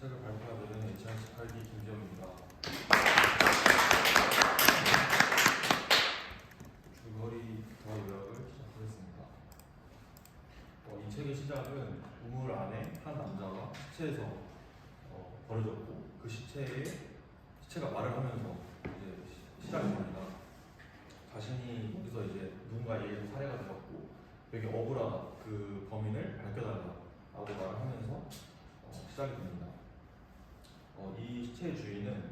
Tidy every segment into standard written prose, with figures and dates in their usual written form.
책을 발표하는 2018기 김지영입니다. 줄거리 더 요약을 시작하겠습니다. 이 책의 시작은 우물 안에 한 남자가 시체에서 버려졌고 그 시체가 말을 하면서 이제 시작이 됩니다. 자신이 여기서 이제 누군가에 의해서 살해가 되었고 여기 억울하다, 그 범인을 밝혀달라고 말을 하면서 시작이 됩니다. 이 시체의 주인은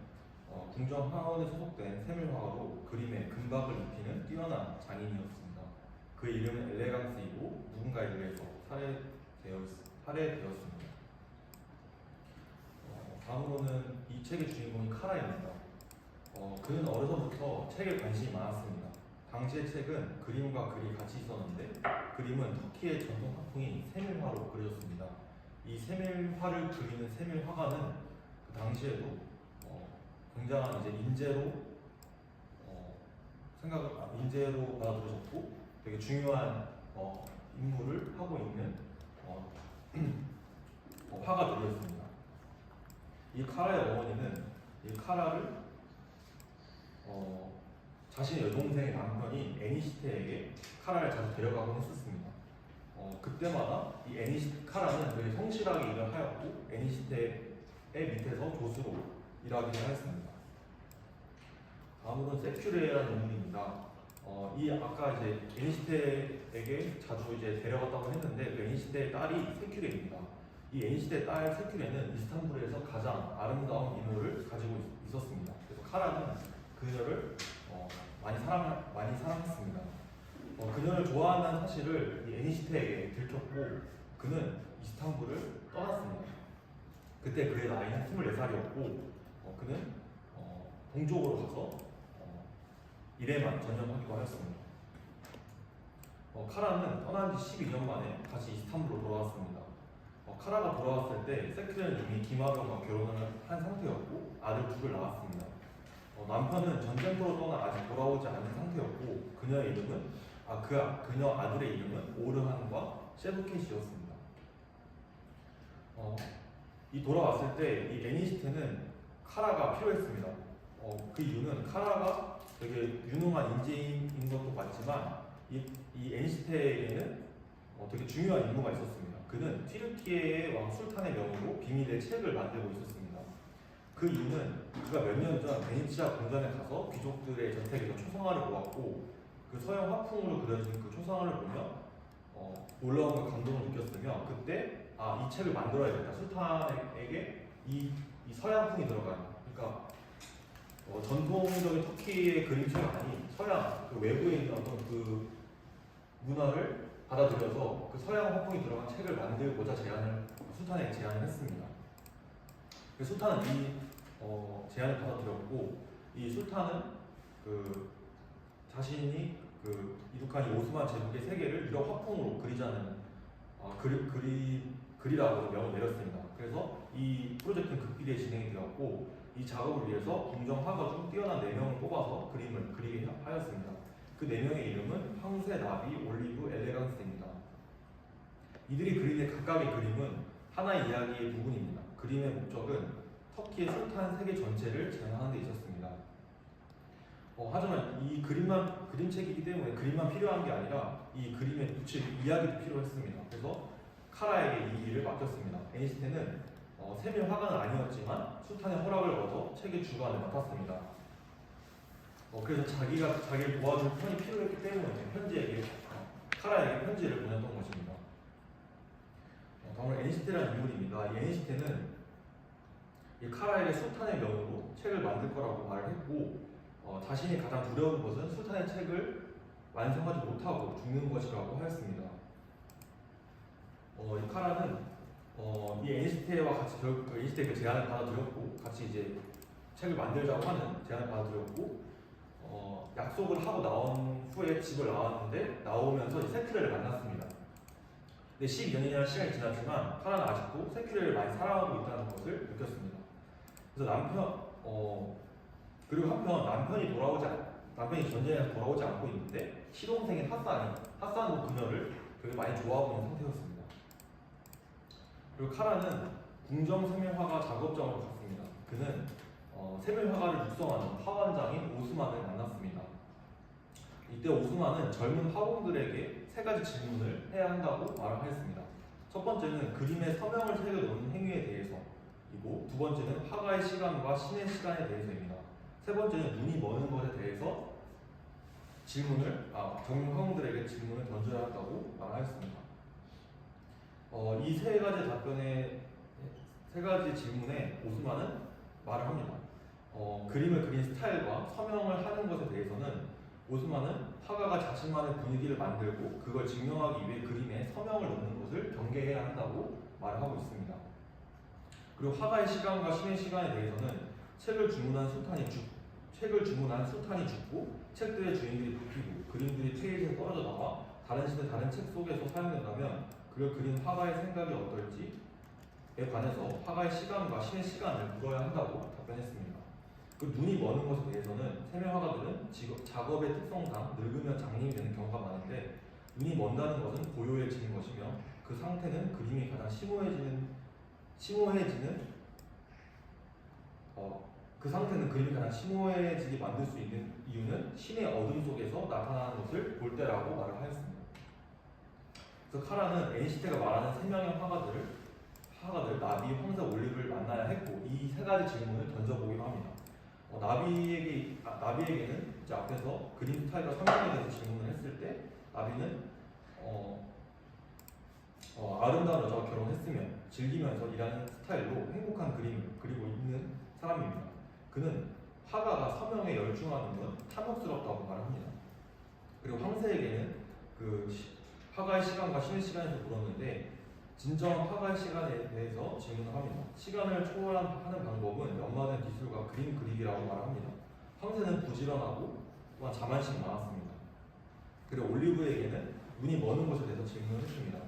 궁정 하원에 소속된 세밀화가로 그림에 금박을 입히는 뛰어난 장인이었습니다. 그 이름은 엘레강스이고 누군가에 의해서 살해되었습니다. 다음으로는 이 책의 주인공이 카라입니다. 그는 어려서부터 책에 관심이 많았습니다. 당시의 책은 그림과 글이 같이 있었는데 그림은 터키의 전통 화풍인 세밀화로 그려졌습니다. 이 세밀화를 그리는 세밀화가는 그 당시에도 굉장한 이제 인재로 받아들여졌고 되게 중요한 임무를 하고 있는 화가들이었습니다. 이 카라의 어머니는 이 카라를 자신의 여동생의 남편인 애니시테에게 카라를 자주 데려가곤 했었습니다. 그때마다 이 카라는 되게 성실하게 일을 하였고 애니시테의 밑에서 조수로 일하기를 하였습니다. 다음으로는 세큐레라는 인물입니다. 아까 이제 애니시테에게 자주 이제 데려갔다고 했는데 그 애니시테의 딸이 세큐레입니다. 이 애니시테의 딸 세큐레는 이스탄불에서 가장 아름다운 미모를 가지고 있었습니다. 그래서 카라는 그녀를 많이 사랑했습니다. 그녀를 좋아한다는 사실을 이 애니시테에게 들켰고 그는 이스탄불을 떠났습니다. 그때 그의 나이는 24살이었고 그는 동쪽으로 가서 일에만 전념하기로 하였습니다. 카라는 떠난 지 12년 만에 다시 이스탄불로 돌아왔습니다. 카라가 돌아왔을 때 세큐레는 이미 김화병과 결혼을 한 상태였고 아들 둘을 낳았습니다. 남편은 전쟁터로 떠나 아직 돌아오지 않은 상태였고 그녀 아들의 이름은 오르한과 셰브켓이었습니다. 이 돌아왔을 때 이 애니시테는 카라가 필요했습니다. 그 이유는 카라가 되게 유능한 인재인 것도 맞지만 이 애니시테에게는 되게 중요한 임무가 있었습니다. 그는 튀르키예의 왕 술탄의 명으로 비밀의 책을 만들고 있었습니다. 그 이유는 그가 몇 년 전 베네치아 궁전에 가서 귀족들의 저택에서 초상화를 보았고 그 서양 화풍으로 그려진 그 초상화를 보며 놀라움과 감동을 느꼈으며 그때 이 책을 만들어야겠다. 술탄에게 이 서양풍이 들어가요. 그러니까 전통적인 터키의 그림책이 아닌 서양 그 외부에 있는 어떤 그 문화를 받아들여서 그 서양 화풍이 들어간 책을 만들고자 술탄에게 제안을 했습니다. 술탄은 이 제안을 받아들였고 이 술탄은 자신이 이두칸이 오스만 제국의 세계를 이런 화풍으로 그리자는 그리라고 명을 내렸습니다. 그래서 이 프로젝트는 극비대에 진행이 되었고 이 작업을 위해서 궁정 화가 중 뛰어난 4명을 뽑아서 그림을 그리게 하였습니다. 그 4명의 이름은 황새, 나비, 올리브, 엘레강스입니다. 이들이 그린 각각의 그림은 하나의 이야기의 부분입니다. 그림의 목적은 터키의 술탄 세계 전체를 재현하는 데 있었습니다. 하지만 이 그림책이기 때문에 그림만 필요한 게 아니라 이 그림에 붙일 이야기도 필요했습니다. 그래서 카라에게 이 일을 맡겼습니다. 애니시테는 세밀 화가는 아니었지만 술탄의 허락을 얻어 책의 주관을 맡았습니다. 그래서 자기를 도와줄 편이 필요했기 때문에 카라에게 편지를 보냈던 것입니다. 다음으로 애니시테라는 인물입니다. 이 애니시테는 이 카라에게 술탄의 명으로 책을 만들 거라고 말을 했고 자신이 가장 두려운 것은 술탄의 책을 완성하지 못하고 죽는 것이라고 하였습니다. 이 카라는 이 애니시테와 같이 애니시테의 제안을 받아들였고 같이 이제 책을 만들자고 하는 제안을 받아들였고 약속을 하고 나온 후에 집을 나왔는데 나오면서 세큐레를 만났습니다. 근데 12년이라는 시간이 지났지만 카라는 아직도 세큐레를 많이 사랑하고 있다는 것을 느꼈습니다. 그래서 그리고 한편 남편이 전쟁에서 돌아오지 않고 있는데 시동생인 하산도 그녀를 되게 많이 좋아하고 있는 상태였습니다. 그리고 카라는 궁정 세면화가 작업장으로 갔습니다. 그는 세면화가를 육성하는 화원장인 오스만을 만났습니다. 이때 오스만은 젊은 화공들에게 세 가지 질문을 해야 한다고 말을 하였습니다. 첫 번째는 그림에 서명을 새겨놓는 행위에 대해서이고, 두 번째는 화가의 시간과 신의 시간에 대해서입니다. 세 번째는 눈이 머는 것에 대해서 젊은 화공들에게 질문을 던져야 한다고 말하였습니다. 이 세 가지 질문에 오스만은 말을 합니다. 그림을 그린 스타일과 서명을 하는 것에 대해서는 오스만은 화가가 자신만의 분위기를 만들고 그걸 증명하기 위해 그림에 서명을 넣는 것을 경계해야 한다고 말을 하고 있습니다. 그리고 화가의 시간과 신의 시간에 대해서는 책을 주문한 sultan이 죽고 책들의 주인들이 바뀌고 그림들이 페이지에 떨어져 나와 다른 시대 다른 책 속에서 사용된다면 그걸 그린 화가의 생각이 어떨지에 관해서 화가의 시간과 신의 시간을 물어야 한다고 답변했습니다. 그 눈이 머는 것에 대해서는 세면화가들은 작업의 특성상 늙으면 장님이 되는 경우가 많은데, 눈이 먼다는 것은 고요해지는 것이며 그 상태는 그림이 가장 심오해지게 만들 수 있는 이유는 신의 어둠 속에서 나타나는 것을 볼 때라고 말을 하였습니다. 그래서 카라는 에인슈타인가 말하는 세 명의 화가들 나비, 황새, 올리브를 만나야 했고 이 세 가지 질문을 던져보기로 합니다. 나비에게는 이제 앞에서 그림 스타일과 서명에 대해서 질문을 했을 때 나비는 아름다운 여자와 결혼했으면 즐기면서 일하는 스타일로 행복한 그림을 그리고 있는 사람입니다. 그는 화가가 서명에 열중하는 건 탐욕스럽다고 말합니다. 그리고 황새에게는 화가의 시간과 신의 시간에서 물었는데 진정 화가의 시간에 대해서 질문을 합니다. 시간을 초월하는 방법은 연마된 기술과 그림 그리기라고 말합니다. 황새는 부지런하고 또한 자만심이 많았습니다. 그리고 올리브에게는 눈이 머는 것에 대해서 질문을 했습니다.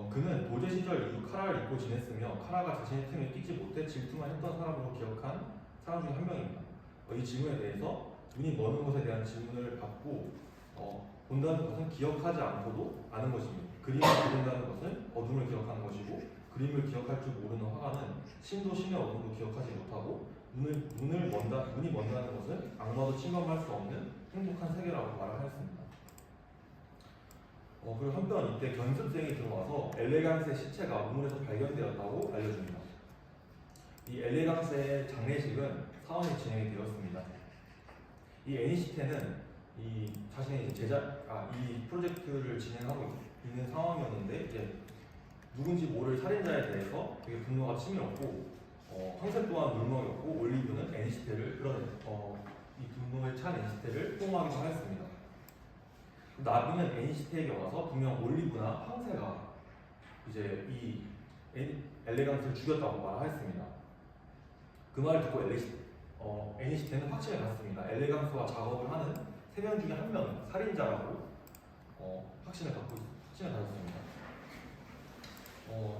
그는 도제 시절 이후 카라를 잊고 지냈으며 카라가 자신의 틈에 끼지 못해 질투만 했던 사람으로 기억한 사람 중에 한 명입니다. 이 질문에 대해서 눈이 머는 것에 대한 질문을 받고 본다는 것은 기억하지 않고도 아는 것입니다. 그림을 그린다는 것은 어둠을 기억하는 것이고 그림을 기억할 줄 모르는 화가는 신도 신의 어둠도 기억하지 못하고 눈이 먼다는 것은 악마도 침범할 수 없는 행복한 세계라고 말을 하였습니다. 그리고 한편 이때 견습생이 들어와서 엘레강스의 시체가 우물에서 발견되었다고 알려줍니다. 이 엘레강스의 장례식은 사원이 진행이 되었습니다. 이 에인슈타인은 자신의 이 프로젝트를 진행하고 있는 상황이었는데 이제 누군지 모를 살인자에 대해서 되게 분노가 치밀었고 황새 또한 물먹였고 올리브는 에인슈타인을 이 분노에 찬 에인슈타인을 포옹하기도 하였습니다. 나비는 에인슈타인에게 와서 분명 올리브나 황새가 이제 이 엘레강스를 죽였다고 말하였습니다. 그 말을 듣고 에인슈타인은 확신을 갖습니다. 엘레강스와 작업을 하는 세 명 중에 한 명은 살인자라고 확신을 가졌습니다.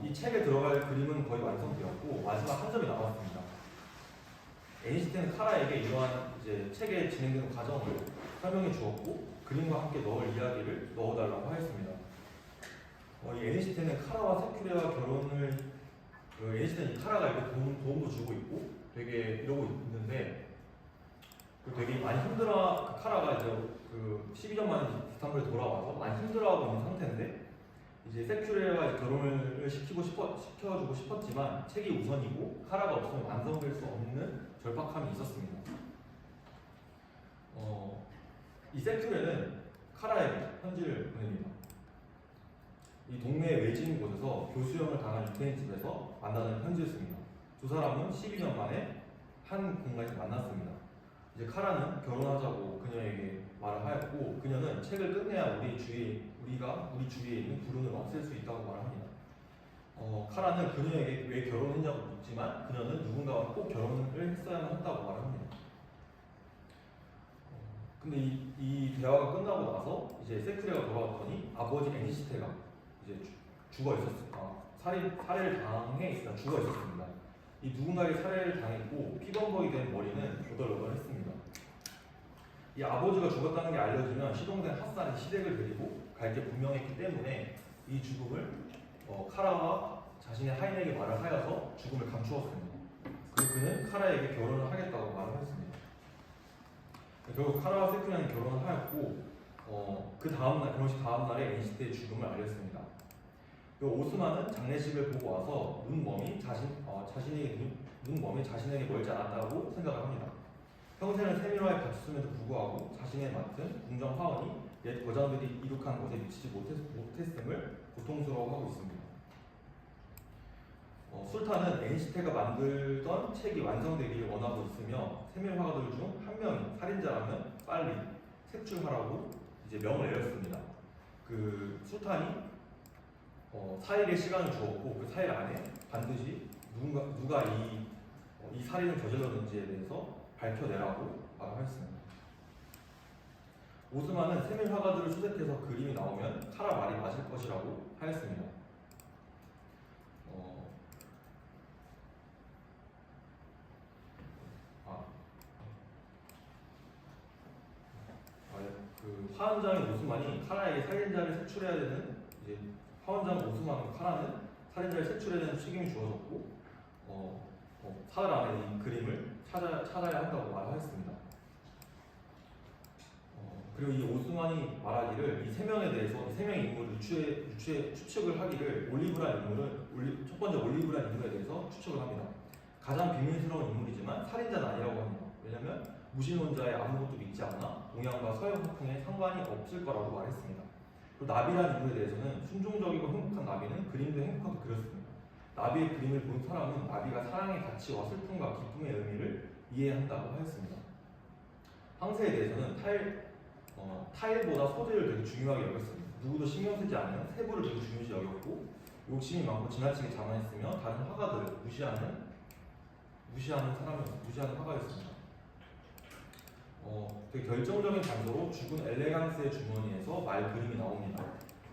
이 책에 들어갈 그림은 거의 완성되었고 마지막 한 점이 남았습니다. 에인슈타인은 카라에게 이러한 이제 책에 진행되는 과정을 설명해 주었고 그림과 함께 넣을 이야기를 넣어달라고 하였습니다. 이 에인슈타인은 카라와 세큐레와 결혼을 에인슈타인이 카라가 이렇게 도움도 주고 있고 되게 이러고 있는데 되게 많이 카라가 이제 12년 만에 이스탄불에 돌아와서 많이 힘들어하고 있는 상태인데 이제 세큐레와 결혼을 시켜주고 싶었지만 책이 우선이고 카라가 없으면 완성될 수 없는 절박함이 있었습니다. 이 세큐레는 카라에게 편지를 보냅니다. 이 동네 외진 곳에서 교수형을 당한 유태인 집에서 만나는 편지였습니다. 두 사람은 12년 만에 한 공간에서 만났습니다. 이제 카라는 결혼하자고 그녀에게 말을 하였고 그녀는 책을 끝내야 우리 주위에 있는 불운을 없앨 수 있다고 말합니다. 카라는 그녀에게 왜 결혼했냐고 묻지만 그녀는 누군가와 꼭 결혼을 했어야만 했다고 말합니다. 근데 이 대화가 끝나고 나서 이제 세큐레가 돌아왔더니 아버지 에인슈타인가 이제 죽어 있었습니다. 살해를 당해 있다 죽어 있었습니다. 이 누군가에게 살해를 당했고 피범벅이 된 머리는 오돌오돌했습니다. 이 아버지가 죽었다는 게 알려지면 시동생 하산이 시댁을 데리고 갈 게 분명했기 때문에 이 죽음을 카라와 자신의 하인에게 말을 하여서 죽음을 감추었습니다. 그리고 그는 카라에게 결혼을 하겠다고 말을 했습니다. 결국 카라와 세큐리는 결혼을 하였고 그 다음날 결혼식 다음날에 에니시테의 죽음을 알렸습니다. 오스만은 장례식을 보고 와서 눈먼이 자신에게 멀지 않았다고 생각을 합니다. 평생을 세밀화에 바쳤음에도 불구하고 자신의 맡은 궁정 화원이 옛 거장들이 이룩한 것에 미치지 못했음을 고통스러워하고 있습니다. 술탄은 에니시테가 만들던 책이 완성되기를 원하고 있으며 세밀 화가들 중 한 명이 살인자라면 빨리 색출하라고 이제 명을 내렸습니다. 그 술탄이 4일의 시간을 주었고 그 4일 안에 반드시 누가 이 살인을 저질렀는지에 대해서 밝혀내라고 말했습니다. 오스만은 세밀 화가들을 수색해서 그림이 나오면 카라 말이 맞을 것이라고 하였습니다. 그 화원장인 오스만이 카라에게 살인자를 색출해야 되는 이제 화원장 오스만과 카라는 살인자를 색출해야 되는 책임이 주어졌고 사흘 안에 이 그림을 찾아야 한다고 말하였습니다. 그리고 이 오스만이 말하기를 이 세 명에 대해서 이 세 명의 인물을 추측을 하기를 첫 번째 올리브라는 인물에 대해서 추측을 합니다. 가장 비밀스러운 인물이지만 살인자는 아니라고 합니다. 왜냐하면 무신론자의 아무것도 믿지 않아 동양과 서양 화풍에 상관이 없을 거라고 말했습니다. 그리고 나비라는 인물에 대해서는 순종적이고 행복한 나비는 그림도 행복하게 그렸습니다. 나비의 그림을 본 사람은 나비가 사랑의 가치와 슬픔과 기쁨의 의미를 이해한다고 하였습니다. 황새에 대해서는 타일보다 소재를 되게 중요하게 여겼습니다. 누구도 신경 쓰지 않는 세부를 되게 중요시 여겼고 욕심이 많고 지나치게 자만했으며 다른 화가들을 무시하는 화가였습니다. 되게 결정적인 단서로 죽은 엘레강스의 주머니에서 말 그림이 나옵니다.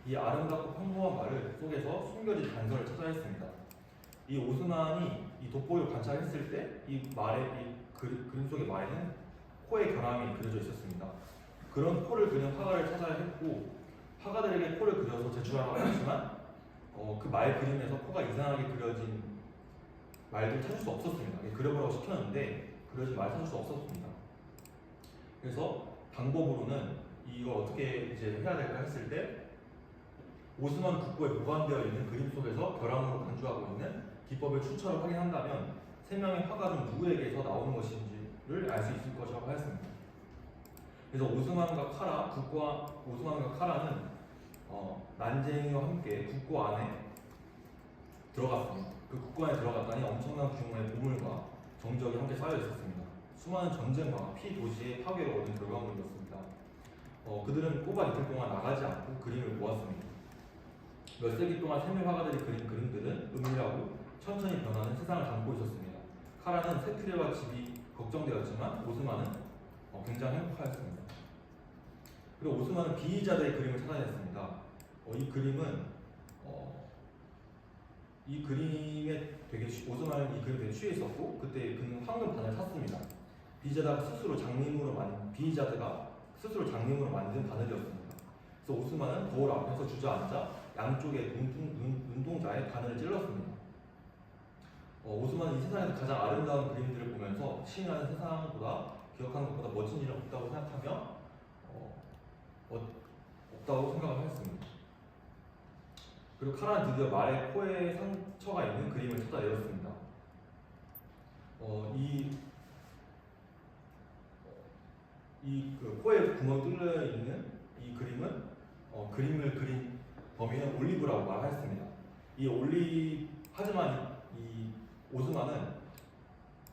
이 아름답고 평범한 말 속에서 숨겨진 단서를 찾아야 했습니다. 이 오스만이 이 돋보이를 관찰했을 때 이 그림 속의 말에는 코의 결함이 그려져 있었습니다. 그런 코를 그린 화가를 찾아야 했고 화가들에게 코를 그려서 제출하라고 했지만 그 말 그림에서 코가 이상하게 그려진 말들 찾을 수 없었습니다. 그려보라고 시켰는데 그려진 말 찾을 수 없었습니다. 그래서 방법으로는 이걸 어떻게 이제 해야 될까 했을 때 오스만 국보에 보관되어 있는 그림 속에서 결함으로 간주하고 있는 기법의 출처를 확인한다면 세 명의 화가 중 누구에게서 나오는 것인지를 알 수 있을 것이라고 하였습니다. 그래서 오스만과 카라는 난쟁이와 함께 국고 안에 들어갔습니다. 그 국고 안에 들어갔더니 엄청난 규모의 보물과 정적이 함께 쌓여 있었습니다. 수많은 전쟁과 피도시의 파괴로 얻은 결과물이었습니다. 그들은 꼬박 이틀 동안 나가지 않고 그림을 모았습니다. 몇 세기 동안 세밀 화가들이 그린 그림들은 은밀하고 천천히 변하는 세상을 담고 있었습니다. 카라는 세트레와 집이 걱정되었지만 오스만은 굉장히 행복하였습니다. 그리고 오스만은 비이자들의 그림을 찾아냈습니다. 이 그림에 되게 오스만은 이 그림에 되게 취했었고 그때 그는 황금 반을 샀습니다. 비이자드가 스스로 장님으로 만든 바늘이었습니다. 그래서 오스만은 거울 앞에서 주저앉아 양쪽의 눈동자에 바늘을 찔렀습니다. 오스만은 이 세상에서 가장 아름다운 그림들을 보면서 시인하는 세상보다 기억하는 것보다 멋진 일은 없다고 생각을 했습니다. 그리고 카라는 드디어 말의 코에 상처가 있는 그림을 찾아내었습니다. 그 코에 구멍이 뚫려 있는 이 그림은 그림을 그린 범인은 올리브라고 말했습니다. 하지만 이 오스만은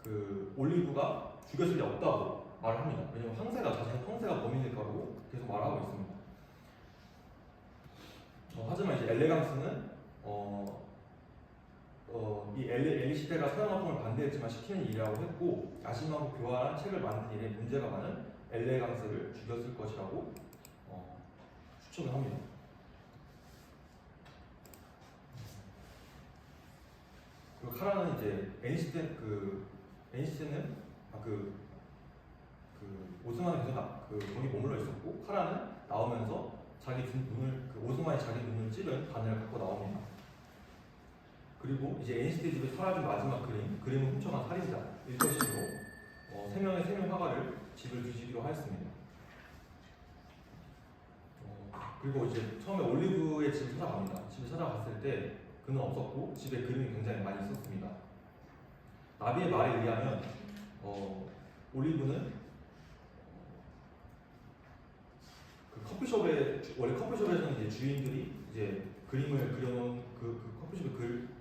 그 올리브가 죽였을 리 없다고 말을 합니다. 왜냐하면 황새가 범인일 거라고 계속 말하고 있습니다. 하지만 이제 엘레강스는 이 엘리시테가 서양화풍을 반대했지만 시키는 일이라고 했고 야심하고 교활한 책을 만든 일에 문제가 많은 엘레강스를 죽였을 것이라고 추측을 합니다. 그리고 카라는 이제 에니시테는 오스만이 계속 거기 머물러 있었고 카라는 나오면서 오스만이 자기 눈을 찌른 바늘을 갖고 나옵니다. 그리고 이제 NCT 집에 사라진 마지막 그림을 훔쳐간 살인자일 것이므로 3명의 생명 화가를 집을 뒤지기로 하였습니다. 그리고 이제 처음에 올리브의 집을 찾아갑니다. 집을 찾아갔을 때 그는 없었고 집에 그림이 굉장히 많이 있었습니다. 나비의 말에 의하면 올리브는 그 커피숍에 원래 커피숍에서는 이제 주인들이 이제 그림을 그려놓은 그 커피숍에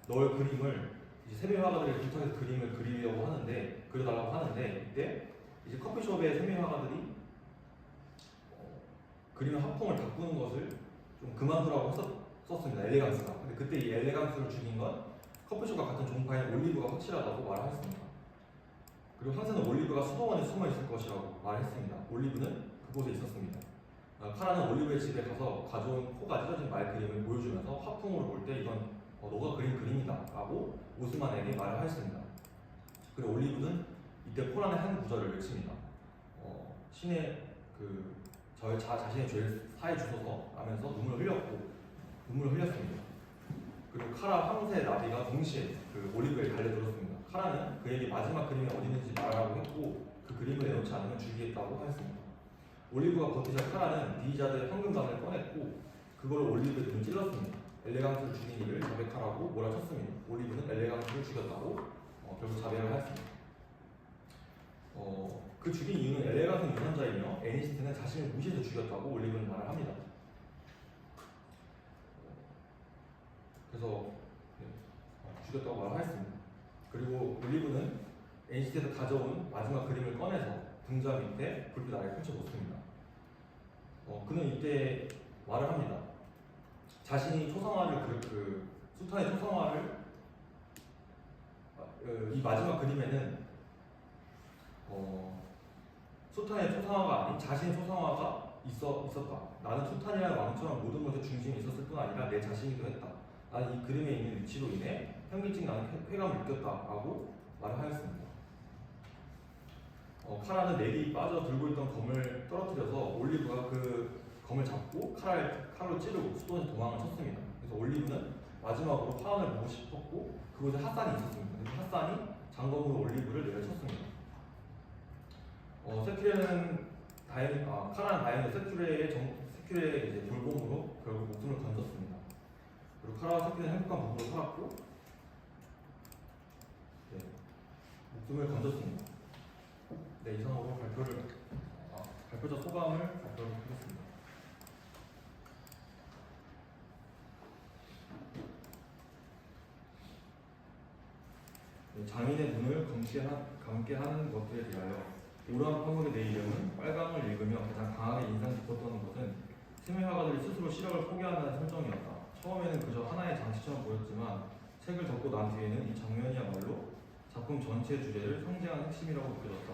넣을 그림을 이제 세밀 화가들이 부탁해서 그림을 그리려고 하는데 그려달라고 하는데 이때 이제 커피숍의 세밀 화가들이 그림의 화풍을 바꾸는 것을 좀 그만두라고 썼습니다. 엘레강스가. 근데 그때 이 엘레강스를 죽인 건 커피숍과 같은 종파인 올리브가 확실하다고 말했습니다. 그리고 한세는 올리브가 수도원에 숨어 있을 것이라고 말했습니다. 올리브는 그곳에 있었습니다. 카라는 올리브의 집에 가서 가져온 코가 찢어진 말 그림을 보여주면서 화풍으로 볼 때 이건 너가 그린 그림이다 라고 오스만에게 말을 하였습니다. 그리고 올리브는 이때 코란의 한 구절을 외칩니다. 신의 자신의 죄를 사해 주소서 하면서 눈물을 흘렸습니다. 그리고 카라 황새 나비가 동시에 그 올리브에 달려들었습니다. 카라는 그에게 마지막 그림이 어디 있는지 말하라고 했고 그 그림을 내놓지 않으면 죽이겠다고 하였습니다. 올리브가 버티자 카라는 디자드의 황금관을 꺼냈고 그걸 올리브의 눈을 찔렀습니다. 엘레강스를 죽인 이를 자백하라고 몰아쳤습니다. 올리브는 엘레강스를 죽였다고 결국 자백을 하였습니다. 그 죽인 이유는 엘레강스 유선자이며 애니스트는 자신을 무시해서 죽였다고 올리브는 말을 합니다. 그래서 죽였다고 말을 하였습니다. 그리고 올리브는 애니스트에서 가져온 마지막 그림을 꺼내서 등자 밑에 불빛 아래 펼쳐놓습니다. 그는 이때 말을 합니다. 자신이 초상화를 수탄의 초상화를 이 마지막 그림에는 수탄의 초상화가 아닌 자신의 초상화가 있었다. 나는 수탄이라는 왕처럼 모든 것의 중심에 있었을 뿐 아니라 내 자신이기도 했다. 나는 이 그림에 있는 위치로 인해 현기증 나는 쾌감을 느꼈다라고 말을 하였습니다. 카라는 내리 빠져 들고 있던 검을 떨어뜨려서 올리브가 그 검을 잡고 칼로 찌르고 수도원에 도망을 쳤습니다. 그래서 올리브는 마지막으로 파원을 보고 싶었고 그곳에 핫산이 있었습니다. 그래서 핫산이 장검으로 올리브를 내려쳤습니다. 카라는 다행히 세큐레의 이제 돌봄으로 결국 목숨을 건졌습니다. 그리고 카라와 세큐레는 행복한 부부로 살았고 목숨을 건졌습니다. 네, 이상으로 발표자 소감을 발표하겠습니다. 장인의 눈을 감게 하는 것들에 대하여 오라운 파문의 내 이름은 빨강을 읽으며 가장 강하게 인상 깊었던 것은 세밀화가들이 스스로 시력을 포기한다는 설정이었다. 처음에는 그저 하나의 장치처럼 보였지만 책을 접고 난 뒤에는 이 장면이야말로 작품 전체 주제를 상징하는 핵심이라고 느껴졌다.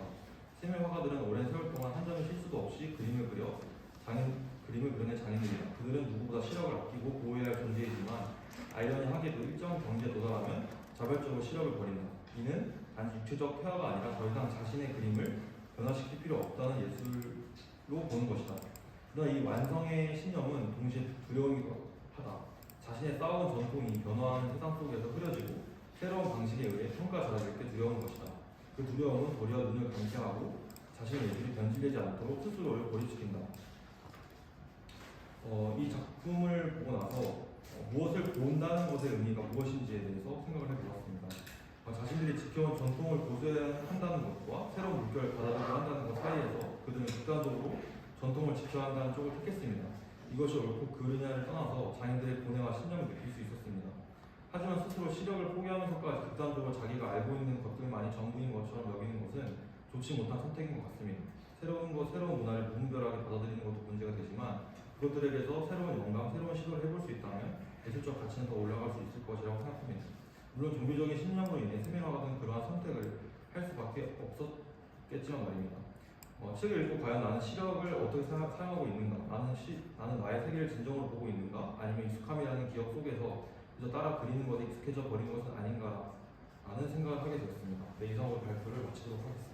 세밀 화가들은 오랜 세월 동안 한 점의 실수도 없이 그림을 그려낸 장인들이다. 그들은 누구보다 시력을 아끼고 보호해야 할 존재이지만 아이러니하게도 일정 경지에 도달하면 자발적으로 시력을 버린다. 이는 단지 육체적 폐화가 아니라 더 이상 자신의 그림을 변화시킬 필요 없다는 예술로 보는 것이다. 그러나 이 완성의 신념은 동시에 두려움이기도 하다. 자신의 쌓아온 전통이 변화하는 세상 속에서 흐려지고 새로운 방식에 의해 평가받을 때 두려운 것이다. 그 두려움은 도리어 눈을 감싸하고 자신의 예술이 변질되지 않도록 스스로를 고립시킨다. 이 작품을 보고 나서 무엇을 본다는 것의 의미가 무엇인지에 대해서 생각을 해보았습니다. 자신들이 지켜온 전통을 고수한다는 것과 새로운 물결을 받아들여 한다는 것 사이에서 그들은 극단적으로 전통을 지켜야 한다는 쪽을 택했습니다. 이것이 옳고 그르냐를 떠나서 자신들의 고뇌와 신념을 느낄 수 있었습니다. 하지만 스스로 시력을 포기하면서까지 극단적으로 자기가 알고 있는 것들만이 전부인 것처럼 여기는 것은 좋지 못한 선택인 것 같습니다. 새로운 문화를 무분별하게 받아들이는 것도 문제가 되지만 그것들에게서 새로운 영감, 새로운 시도를 해볼 수 있다면 예술적 가치는 더 올라갈 수 있을 것이라고 생각합니다. 물론 종교적인 신념으로 인해 세밀화가 된 그러한 선택을 할 수밖에 없었겠지만 말입니다. 책을 읽고 과연 나는 시력을 어떻게 사용하고 있는가? 나는 나의 세계를 진정으로 보고 있는가? 아니면 익숙함이라는 기억 속에서 그저 따라 그리는 것에 익숙해져 버린 것은 아닌가? 라는 생각을 하게 되었습니다. 네, 이상으로 발표를 마치도록 하겠습니다.